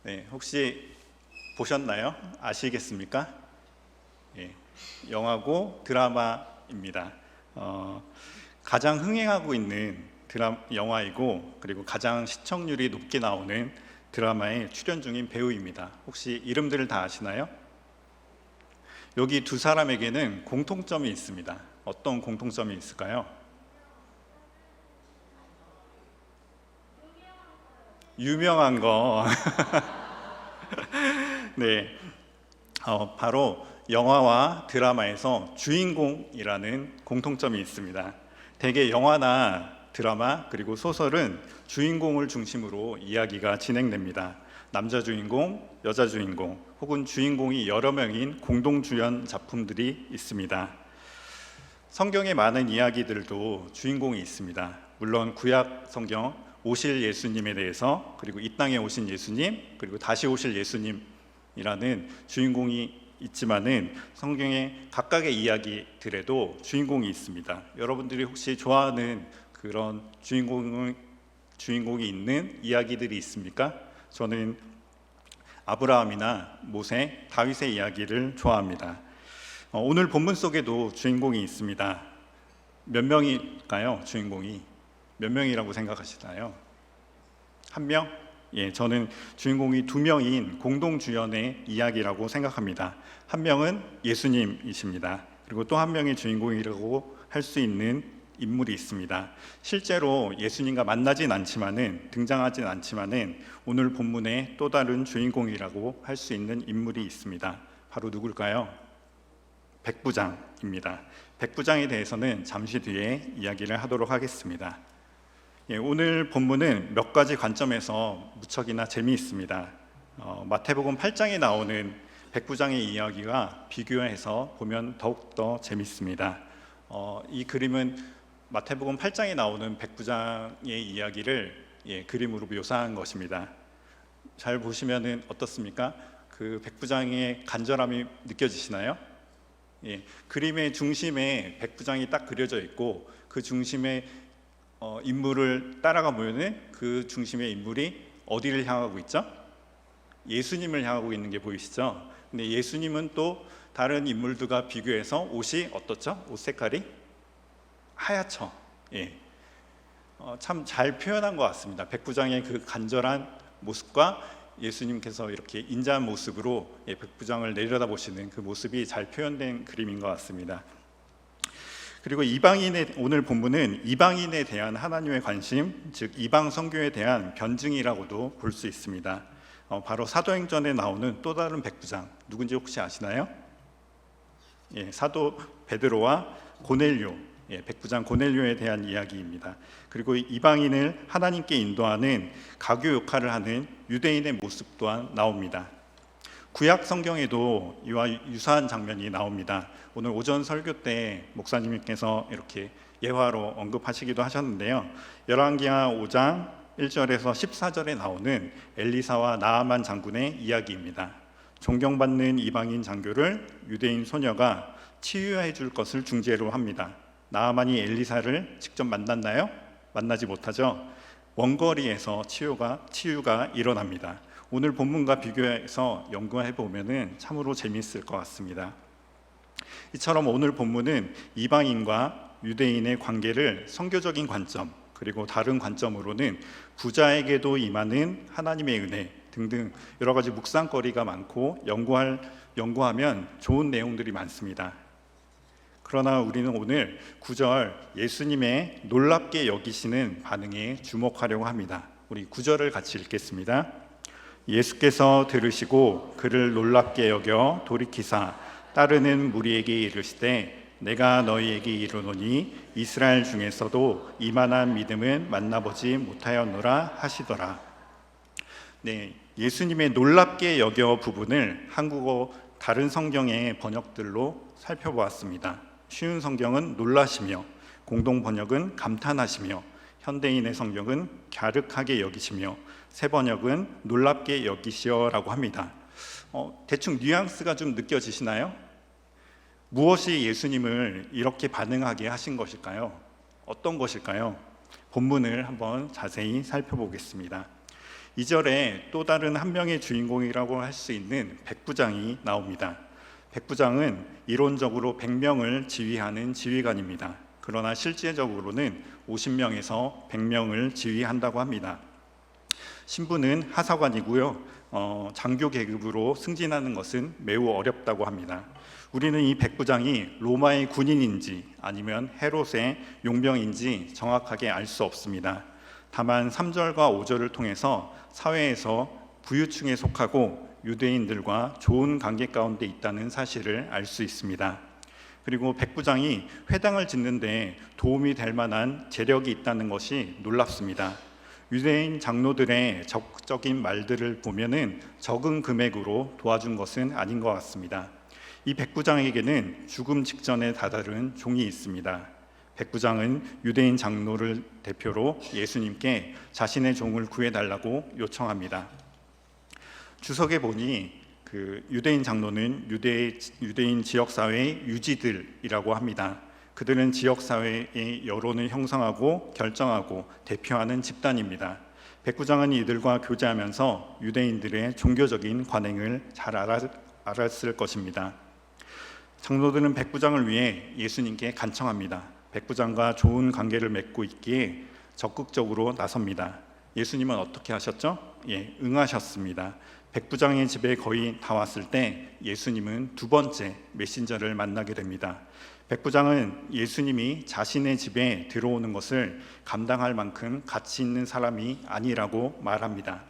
네, 혹시 보셨나요? 아시겠습니까? 예, 영화고 드라마입니다. 가장 흥행하고 있는 영화이고, 그리고 가장 시청률이 높게 나오는 드라마에 출연 중인 배우입니다. 혹시 이름들을 다 아시나요? 여기 두 사람에게는 공통점이 있습니다. 어떤 공통점이 있을까요? 유명한 거. 네, 바로 영화와 드라마에서 주인공이라는 공통점이 있습니다. 대개 영화나 드라마 그리고 소설은 주인공을 중심으로 이야기가 진행됩니다. 남자 주인공, 여자 주인공 혹은 주인공이 여러 명인 공동 주연 작품들이 있습니다. 성경의 많은 이야기들도 주인공이 있습니다. 물론 구약 성경 오실 예수님에 대해서, 그리고 이 땅에 오신 예수님, 그리고 다시 오실 예수님이라는 주인공이 있지만은 성경의 각각의 이야기들에도 주인공이 있습니다. 여러분들이 혹시 좋아하는 그런 주인공이 있는 이야기들이 있습니까? 저는 아브라함이나 모세, 다윗의 이야기를 좋아합니다. 오늘 본문 속에도 주인공이 있습니다. 몇 명일까요? 주인공이 몇 명이라고 생각하시나요? 한 명? 예, 저는 주인공이 두 명인 공동 주연의 이야기라고 생각합니다. 한 명은 예수님이십니다. 그리고 또 한 명의 주인공이라고 할 수 있는 인물이 있습니다. 실제로 예수님과 만나진 않지만은, 등장하진 않지만은 오늘 본문에 또 다른 주인공이라고 할 수 있는 인물이 있습니다. 바로 누굴까요? 백부장입니다. 백부장에 대해서는 잠시 뒤에 이야기를 하도록 하겠습니다. 예, 오늘 본문은 몇 가지 관점에서 무척이나 재미있습니다. 마태복음 8장에 나오는 백부장의 이야기와 비교해서 보면 더욱더 재미있습니다. 이 그림은 마태복음 8장에 나오는 백부장의 이야기를 그림으로 묘사한 것입니다. 잘 보시면은 어떻습니까? 그 백부장의 간절함이 느껴지시나요? 예, 그림의 중심에 백부장이 딱 그려져 있고, 그 중심에 인물을 따라가 보면은 그 중심의 인물이 어디를 향하고 있죠? 예수님을 향하고 있는 게 보이시죠? 근데 예수님은 또 다른 인물들과 비교해서 옷이 어떻죠? 옷 색깔이 하얗죠. 예, 참 잘 표현한 것 같습니다. 백부장의 그 간절한 모습과 예수님께서 이렇게 인자한 모습으로 백부장을 내려다보시는 그 모습이 잘 표현된 그림인 것 같습니다. 그리고 오늘 본문은 이방인에 대한 하나님의 관심, 즉 이방 선교에 대한 변증이라고도 볼 수 있습니다. 바로 사도행전에 나오는 또 다른 백부장, 누군지 혹시 아시나요? 예, 사도 베드로와 고넬료, 백부장 고넬료에 대한 이야기입니다. 그리고 이방인을 하나님께 인도하는 가교 역할을 하는 유대인의 모습 또한 나옵니다. 구약 성경에도 이와 유사한 장면이 나옵니다. 오늘 오전 설교 때 목사님께서 이렇게 예화로 언급하시기도 하셨는데요. 열왕기하 5장 1절에서 14절에 나오는 엘리사와 나아만 장군의 이야기입니다. 존경받는 이방인 장교를 유대인 소녀가 치유해 줄 것을 중재로 합니다. 나아만이 엘리사를 직접 만났나요? 만나지 못하죠. 원거리에서 치유가 일어납니다. 오늘 본문과 비교해서 연구해 보면은 참으로 재미있을 것 같습니다. 이처럼 오늘 본문은 이방인과 유대인의 관계를 선교적인 관점, 그리고 다른 관점으로는 부자에게도 임하는 하나님의 은혜 등등 여러 가지 묵상거리가 많고 연구하면 좋은 내용들이 많습니다. 그러나 우리는 오늘 9절 예수님의 놀랍게 여기시는 반응에 주목하려고 합니다. 우리 9절을 같이 읽겠습니다. 예수께서 들으시고 그를 놀랍게 여겨 돌이키사 따르는 무리에게 이르시되 내가 너희에게 이르노니 이스라엘 중에서도 이만한 믿음은 만나보지 못하였노라 하시더라. 네, 예수님의 놀랍게 여겨 부분을 한국어 다른 성경의 번역들로 살펴보았습니다. 쉬운 성경은 놀라시며, 공동 번역은 감탄하시며, 현대인의 성경은 갸륵하게 여기시며, 새 번역은 놀랍게 여기시어라고 합니다. 대충 뉘앙스가 좀 느껴지시나요? 무엇이 예수님을 이렇게 반응하게 하신 것일까요? 어떤 것일까요? 본문을 한번 자세히 살펴보겠습니다. 2절에 또 다른 한 명의 주인공이라고 할 수 있는 백부장이 나옵니다. 백부장은 이론적으로 100명을 지휘하는 지휘관입니다. 그러나 실제적으로는 50명에서 100명을 지휘한다고 합니다. 신분은 하사관이고요. 장교 계급으로 승진하는 것은 매우 어렵다고 합니다. 우리는 이 백부장이 로마의 군인인지 아니면 헤롯의 용병인지 정확하게 알 수 없습니다. 다만 3절과 5절을 통해서 사회에서 부유층에 속하고 유대인들과 좋은 관계 가운데 있다는 사실을 알 수 있습니다. 그리고 백부장이 회당을 짓는데 도움이 될 만한 재력이 있다는 것이 놀랍습니다. 유대인 장로들의 적극적인 말들을 보면은 적은 금액으로 도와준 것은 아닌 것 같습니다. 이 백부장에게는 죽음 직전에 다다른 종이 있습니다. 백부장은 유대인 장로를 대표로 예수님께 자신의 종을 구해달라고 요청합니다. 주석에 보니 그 유대인 장로는 유대인 지역사회의 유지들이라고 합니다. 그들은 지역사회의 여론을 형성하고 결정하고 대표하는 집단입니다. 백부장은 이들과 교제하면서 유대인들의 종교적인 관행을 잘 알았을 것입니다. 장로들은 백부장을 위해 예수님께 간청합니다. 백부장과 좋은 관계를 맺고 있기에 적극적으로 나섭니다. 예수님은 어떻게 하셨죠? 응하셨습니다. 백부장의 집에 거의 다 왔을 때 예수님은 두 번째 메신저를 만나게 됩니다. 백부장은 예수님이 자신의 집에 들어오는 것을 감당할 만큼 가치 있는 사람이 아니라고 말합니다.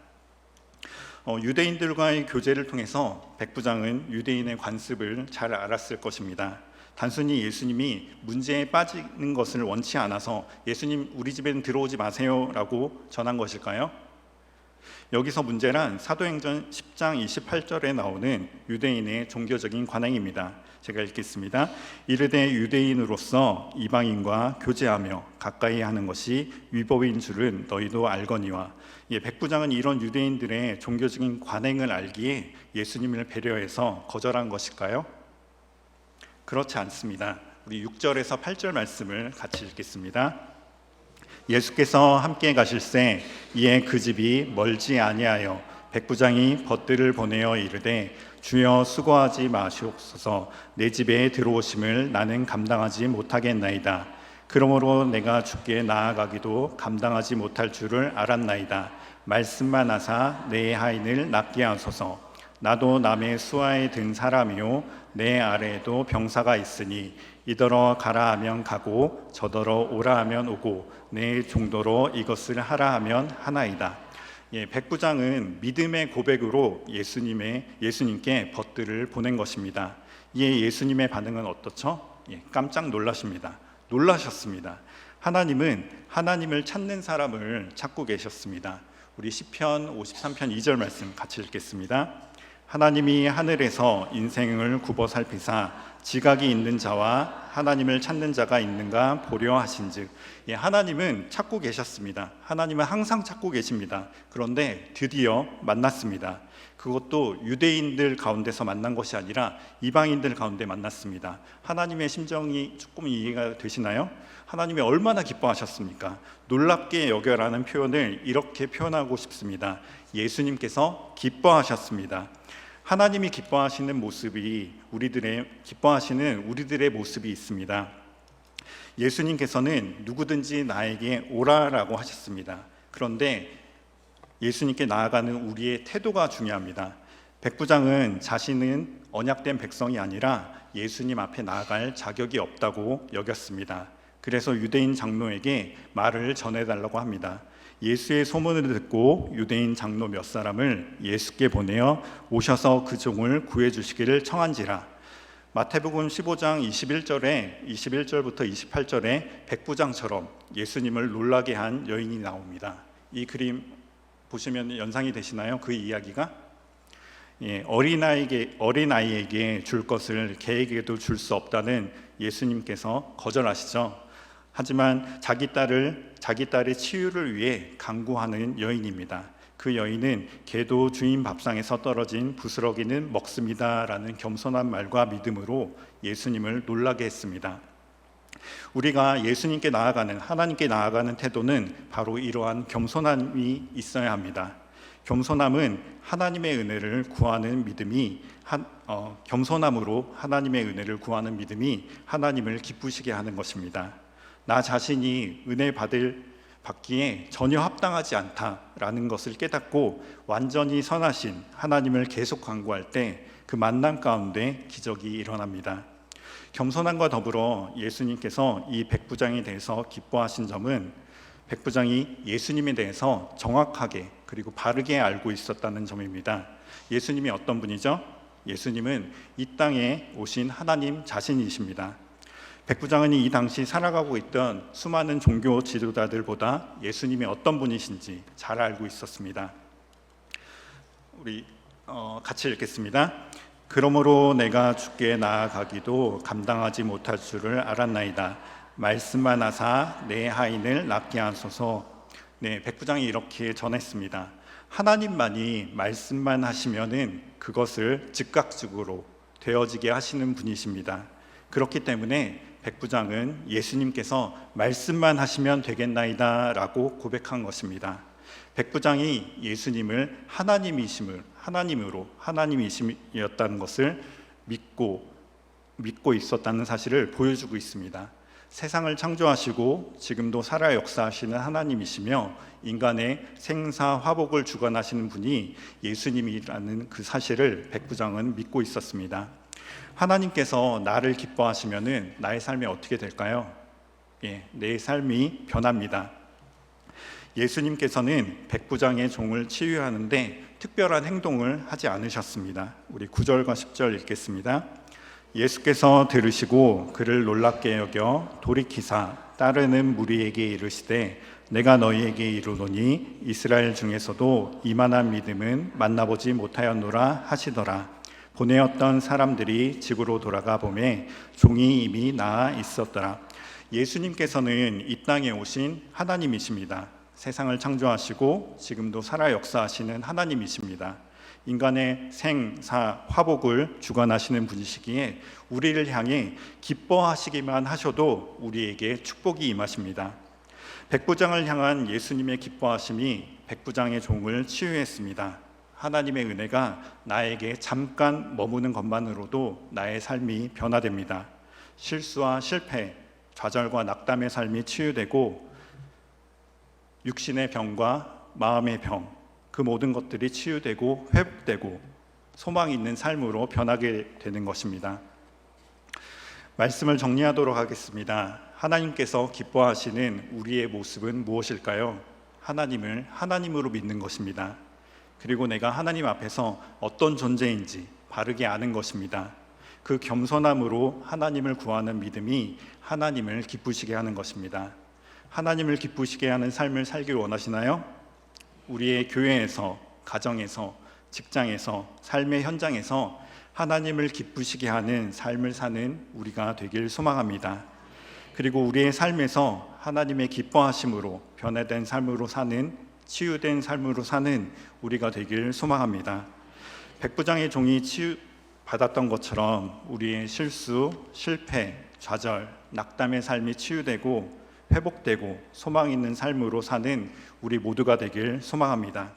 유대인들과의 교제를 통해서 백부장은 유대인의 관습을 잘 알았을 것입니다. 단순히 예수님이 문제에 빠지는 것을 원치 않아서 예수님 우리 집에는 들어오지 마세요 라고 전한 것일까요? 여기서 문제란 사도행전 10장 28절에 나오는 유대인의 종교적인 관행입니다. 제가 읽겠습니다. 이르되 유대인으로서 이방인과 교제하며 가까이 하는 것이 위법인 줄은 너희도 알거니와. 백부장은 이런 유대인들의 종교적인 관행을 알기에 예수님을 배려해서 거절한 것일까요? 그렇지 않습니다. 우리 6절에서 8절 말씀을 같이 읽겠습니다. 예수께서 함께 가실새 이에 그 집이 멀지 아니하여 백부장이 벗들을 보내어 이르되 주여 수고하지 마시옵소서 내 집에 들어오심을 나는 감당하지 못하겠나이다. 그러므로 내가 주께 나아가기도 감당하지 못할 줄을 알았나이다. 말씀만 하사 내 하인을 낫게 하소서. 나도 남의 수하에 든 사람이요 내 아래에도 병사가 있으니 이더러 가라 하면 가고 저더러 오라 하면 오고 내 종도로 이것을 하라 하면 하나이다. 백부장은 믿음의 고백으로 예수님께 벗들을 보낸 것입니다. 이에 예수님의 반응은 어떻죠? 깜짝 놀라셨습니다. 하나님은 하나님을 찾는 사람을 찾고 계셨습니다. 우리 시편 53편 2절 말씀 같이 읽겠습니다. 하나님이 하늘에서 인생을 굽어 살피사 지각이 있는 자와 하나님을 찾는 자가 있는가 보려 하신즉. 하나님은 찾고 계셨습니다. 하나님은 항상 찾고 계십니다. 그런데 드디어 만났습니다. 그것도 유대인들 가운데서 만난 것이 아니라 이방인들 가운데 만났습니다. 하나님의 심정이 조금 이해가 되시나요? 하나님이 얼마나 기뻐하셨습니까? 놀랍게 여겨라는 표현을 이렇게 표현하고 싶습니다. 예수님께서 기뻐하셨습니다. 하나님이 기뻐하시는 모습이 기뻐하시는 우리들의 모습이 있습니다. 예수님께서는 누구든지 나에게 오라라고 하셨습니다. 그런데 예수님께 나아가는 우리의 태도가 중요합니다. 백부장은 자신은 언약된 백성이 아니라 예수님 앞에 나아갈 자격이 없다고 여겼습니다. 그래서 유대인 장로에게 말을 전해달라고 합니다. 예수의 소문을 듣고 유대인 장로 몇 사람을 예수께 보내어 오셔서 그 종을 구해주시기를 청한지라. 마태복음 15장 21절부터 28절에 백부장처럼 예수님을 놀라게 한 여인이 나옵니다. 이 그림 보시면 연상이 되시나요? 그 이야기가? 어린아이에게 줄 것을 개에게도 줄 수 없다는 예수님께서 거절하시죠. 하지만 자기 딸의 치유를 위해 간구하는 여인입니다. 그 여인은 개도 주인 밥상에서 떨어진 부스러기는 먹습니다라는 겸손한 말과 믿음으로 예수님을 놀라게 했습니다. 우리가 예수님께 나아가는, 하나님께 나아가는 태도는 바로 이러한 겸손함이 있어야 합니다. 겸손함은 하나님의 은혜를 구하는 믿음이 겸손함으로 하나님의 은혜를 구하는 믿음이 하나님을 기쁘시게 하는 것입니다. 나 자신이 은혜 받기에 전혀 합당하지 않다라는 것을 깨닫고 완전히 선하신 하나님을 계속 간구할 때 그 만남 가운데 기적이 일어납니다. 겸손함과 더불어 예수님께서 이 백부장에 대해서 기뻐하신 점은 백부장이 예수님에 대해서 정확하게 그리고 바르게 알고 있었다는 점입니다. 예수님이 어떤 분이죠? 예수님은 이 땅에 오신 하나님 자신이십니다. 백부장은 이 당시 살아가고 있던 수많은 종교 지도자들보다 예수님이 어떤 분이신지 잘 알고 있었습니다. 우리 같이 읽겠습니다. 그러므로 내가 주께 나아가기도 감당하지 못할 줄을 알았나이다. 말씀만 하사 내 하인을 낫게 하소서. 네, 백부장이 이렇게 전했습니다. 하나님만이 말씀만 하시면은 그것을 즉각적으로 되어지게 하시는 분이십니다. 그렇기 때문에 백부장은 예수님께서 말씀만 하시면 되겠나이다 라고 고백한 것입니다. 백부장이 예수님을 하나님이었다는 것을 믿고 있었다는 사실을 보여주고 있습니다. 세상을 창조하시고 지금도 살아 역사하시는 하나님이시며 인간의 생사 화복을 주관하시는 분이 예수님이라는 그 사실을 백부장은 믿고 있었습니다. 하나님께서 나를 기뻐하시면은 나의 삶이 어떻게 될까요? 내 삶이 변합니다. 예수님께서는 백부장의 종을 치유하는데 특별한 행동을 하지 않으셨습니다. 우리 9절과 10절 읽겠습니다. 예수께서 들으시고 그를 놀랍게 여겨 돌이키사 따르는 무리에게 이르시되 내가 너희에게 이르노니 이스라엘 중에서도 이만한 믿음은 만나보지 못하였노라 하시더라. 보내었던 사람들이 집으로 돌아가 보매 종이 이미 나아 있었더라. 예수님께서는 이 땅에 오신 하나님이십니다. 세상을 창조하시고 지금도 살아 역사하시는 하나님이십니다. 인간의 생사 화복을 주관하시는 분이시기에 우리를 향해 기뻐하시기만 하셔도 우리에게 축복이 임하십니다. 백부장을 향한 예수님의 기뻐하심이 백부장의 종을 치유했습니다. 하나님의 은혜가 나에게 잠깐 머무는 것만으로도 나의 삶이 변화됩니다. 실수와 실패, 좌절과 낙담의 삶이 치유되고 육신의 병과 마음의 병, 그 모든 것들이 치유되고 회복되고 소망이 있는 삶으로 변하게 되는 것입니다. 말씀을 정리하도록 하겠습니다. 하나님께서 기뻐하시는 우리의 모습은 무엇일까요? 하나님을 하나님으로 믿는 것입니다. 그리고 내가 하나님 앞에서 어떤 존재인지 바르게 아는 것입니다. 그 겸손함으로 하나님을 구하는 믿음이 하나님을 기쁘시게 하는 것입니다. 하나님을 기쁘시게 하는 삶을 살기를 원하시나요? 우리의 교회에서, 가정에서, 직장에서, 삶의 현장에서 하나님을 기쁘시게 하는 삶을 사는 우리가 되길 소망합니다. 그리고 우리의 삶에서 하나님의 기뻐하심으로 변화된 삶으로 사는, 치유된 삶으로 사는 우리가 되길 소망합니다. 백부장의 종이 치유받았던 것처럼 우리의 실수, 실패, 좌절, 낙담의 삶이 치유되고 회복되고 소망 있는 삶으로 사는 우리 모두가 되길 소망합니다.